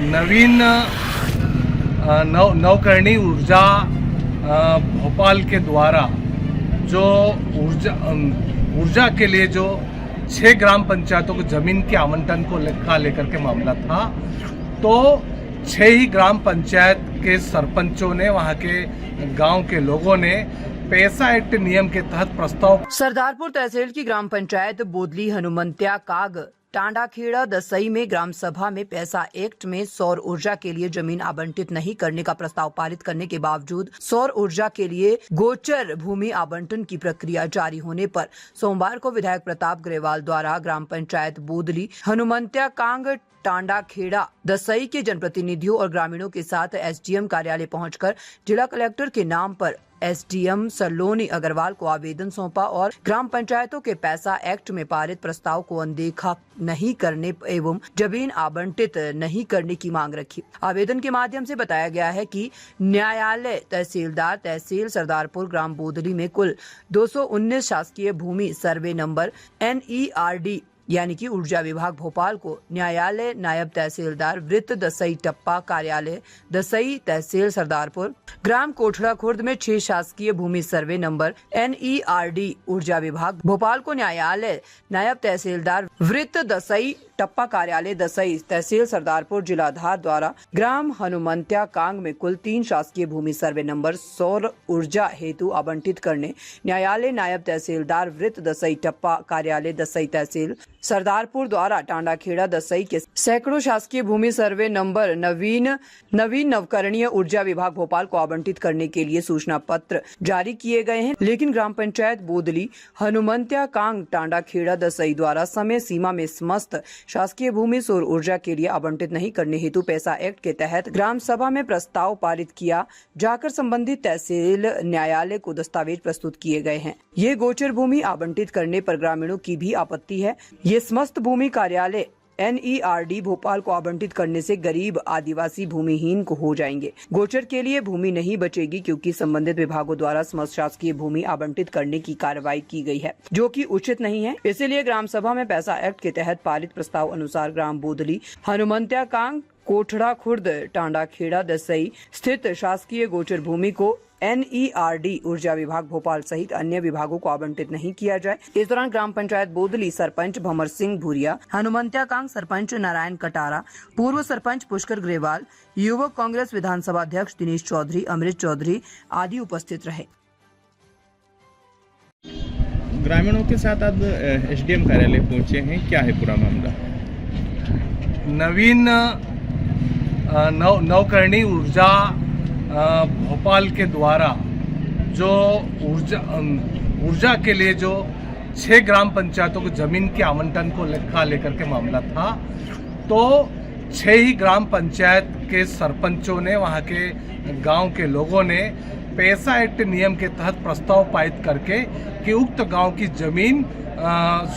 नवीन नवकरणीय ऊर्जा भोपाल के द्वारा जो ऊर्जा के लिए जो 6 ग्राम पंचायतों को जमीन के आवंटन को लेकर के मामला था, तो 6 ही ग्राम पंचायत के सरपंचों ने, वहां के गांव के लोगों ने पैसा एक्ट नियम के तहत प्रस्ताव। सरदारपुर तहसील की ग्राम पंचायत बोदली हनुमंत्या काग टांडाखेड़ा दसई में ग्राम सभा में पैसा एक्ट में सौर ऊर्जा के लिए जमीन आवंटित नहीं करने का प्रस्ताव पारित करने के बावजूद सौर ऊर्जा के लिए गोचर भूमि आवंटन की प्रक्रिया जारी होने पर सोमवार को विधायक प्रताप ग्रेवाल द्वारा ग्राम पंचायत बोदली हनुमंत्या कांग टांडाखेड़ा दसई के जनप्रतिनिधियों और ग्रामीणों के साथ एसडीएम कार्यालय पहुंचकर जिला कलेक्टर के नाम पर एसडीएम सलोनी अग्रवाल को आवेदन सौंपा और ग्राम पंचायतों के पैसा एक्ट में पारित प्रस्ताव को अनदेखा नहीं करने एवं जमीन आवंटित नहीं करने की मांग रखी। आवेदन के माध्यम से बताया गया है कि न्यायालय तहसीलदार तहसील सरदारपुर ग्राम बोदली में कुल 219 शासकीय भूमि सर्वे नंबर NERD यानी कि ऊर्जा विभाग भोपाल को न्यायालय नायब तहसीलदार वृत्त दसई टप्पा कार्यालय दसई तहसील सरदारपुर ग्राम कोठड़ा खुर्द में 6 शासकीय भूमि सर्वे नंबर NERD ऊर्जा विभाग भोपाल को न्यायालय नायब तहसीलदार वृत्त दसई टप्पा कार्यालय दसई तहसील सरदारपुर जिलाधार द्वारा ग्राम हनुमंत्या कांग में कुल 3 शासकीय भूमि सर्वे नंबर सौर ऊर्जा हेतु आवंटित करने न्यायालय नायब तहसीलदार वृत्त दसई टप्पा कार्यालय दसई तहसील सरदारपुर द्वारा टांडाखेड़ा दसई के सैकड़ों शासकीय भूमि सर्वे नंबर नवीन नवकरणीय ऊर्जा विभाग भोपाल को आवंटित करने के लिए सूचना पत्र जारी किए गए हैं, लेकिन ग्राम पंचायत बोदली हनुमंत्या कांग टांडाखेड़ा दसई द्वारा समय सीमा में समस्त शासकीय भूमि सौर ऊर्जा के लिए आवंटित नहीं करने हेतु पैसा एक्ट के तहत ग्राम सभा में प्रस्ताव पारित किया जाकर संबंधित तहसील न्यायालय को दस्तावेज प्रस्तुत किए गए हैं। ये गोचर भूमि आवंटित करने पर ग्रामीणों की भी आपत्ति है। ये समस्त भूमि कार्यालय NERD भोपाल को आवंटित करने से गरीब आदिवासी भूमिहीन को हो जाएंगे। गोचर के लिए भूमि नहीं बचेगी क्योंकि संबंधित विभागों द्वारा समस्त शासकीय भूमि आवंटित करने की कार्रवाई की गई है, जो कि उचित नहीं है। इसीलिए ग्राम सभा में पैसा एक्ट के तहत पारित प्रस्ताव अनुसार ग्राम बोदली हनुमंत्या कांग कोठड़ा खुर्द टांडाखेड़ा दसई स्थित शासकीय गोचर भूमि को NERD ऊर्जा विभाग भोपाल सहित अन्य विभागों को आवंटित नहीं किया जाए। इस दौरान ग्राम पंचायत बोदली सरपंच भंवर सिंह भूरिया, हनुमंत्या कांग सरपंच नारायण कटारा, पूर्व सरपंच पुष्कर ग्रेवाल, युवक कांग्रेस विधानसभा अध्यक्ष दिनेश चौधरी, अमृत चौधरी आदि उपस्थित रहे। ग्रामीणों के साथ आज SDM कार्यालय पहुंचे हैं, क्या है पूरा मामला? नवीन नवकरणीय ऊर्जा भोपाल के द्वारा जो ऊर्जा के लिए जो 6 ग्राम पंचायतों को जमीन के आवंटन को लेकर के मामला था, तो 6 ही ग्राम पंचायत के सरपंचों ने, वहां के गांव के लोगों ने पैसा एक्ट नियम के तहत प्रस्ताव पारित करके कि उक्त गांव की जमीन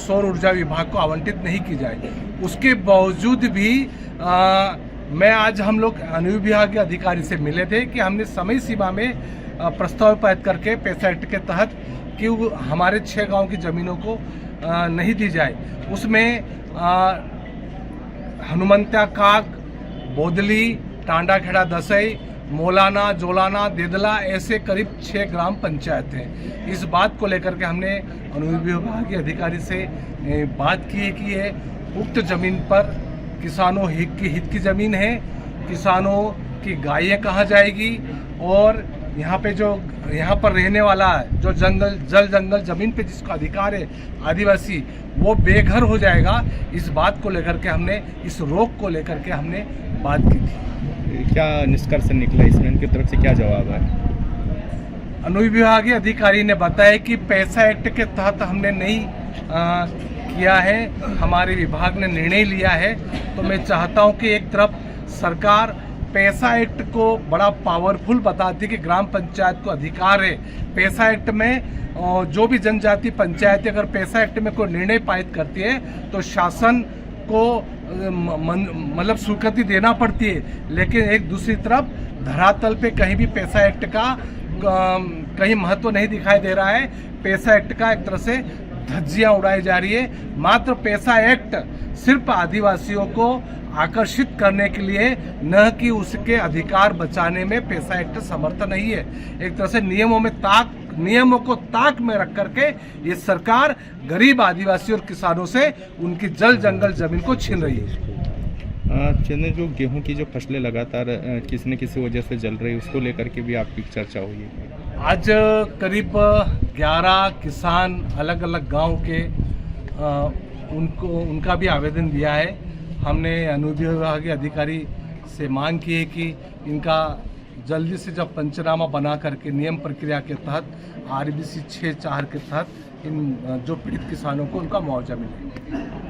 सौर ऊर्जा विभाग को आवंटित नहीं की जाए। उसके बावजूद भी मैं आज हम लोग अनुविभाग के अधिकारी से मिले थे कि हमने समय सीमा में प्रस्ताव पारित करके पैसा एक्ट के तहत कि हमारे 6 गांव की ज़मीनों को नहीं दी जाए। उसमें हनुमंत्या काग, बोदली, टांडाखेड़ा दसई, मोलाना, जोलाना, देदला ऐसे करीब 6 ग्राम पंचायत हैं। इस बात को लेकर के हमने अनुविभाग के अधिकारी से बात की है कि ये उक्त ज़मीन पर किसानों हित की ज़मीन है, किसानों की गायें कहाँ जाएगी और यहाँ पे जो यहाँ पर रहने वाला है जो जंगल ज़मीन पे जिसका अधिकार है आदिवासी, वो बेघर हो जाएगा। इस बात को लेकर के हमने, इस रोक को लेकर के हमने बात की थी। क्या निष्कर्ष निकला इसमें, उनकी तरफ से क्या जवाब है? अनुविभागीय अधिकारी ने बताया कि पैसा एक्ट के तहत हमने नहीं किया है, हमारे विभाग ने निर्णय लिया है। तो मैं चाहता हूं कि एक तरफ सरकार पैसा एक्ट को बड़ा पावरफुल बताती कि ग्राम पंचायत को अधिकार है। पैसा एक्ट में जो भी जनजाति पंचायतें अगर पैसा एक्ट में कोई निर्णय पारित करती है तो शासन को मतलब स्वीकृति देना पड़ती है, लेकिन एक दूसरी तरफ धरातल पे कहीं भी पैसा एक्ट का कहीं महत्व नहीं दिखाई दे रहा है। पैसा एक्ट का एक तरह से धज्जियां उड़ाई जा रही है। मात्र पैसा एक्ट सिर्फ आदिवासियों को आकर्षित करने के लिए, न कि उसके अधिकार बचाने में पैसा एक्ट समर्थ नहीं है। एक तरह से नियमों को ताक में रख करके ये सरकार गरीब आदिवासी और किसानों से उनकी जल जंगल जमीन को छीन रही है। चंदन, जो गेहूं की जो फसलें लगातार किसी न किसी वजह से जल रही है, उसको लेकर के भी आपकी चर्चा हुई है। आज करीब 11 किसान अलग अलग गांव के उनका भी आवेदन दिया है। हमने अनुविभागीय अधिकारी से मांग की है कि इनका जल्दी से जब पंचनामा बना करके नियम प्रक्रिया के तहत RBC 6(4) के तहत इन जो पीड़ित किसानों को उनका मुआवजा मिले।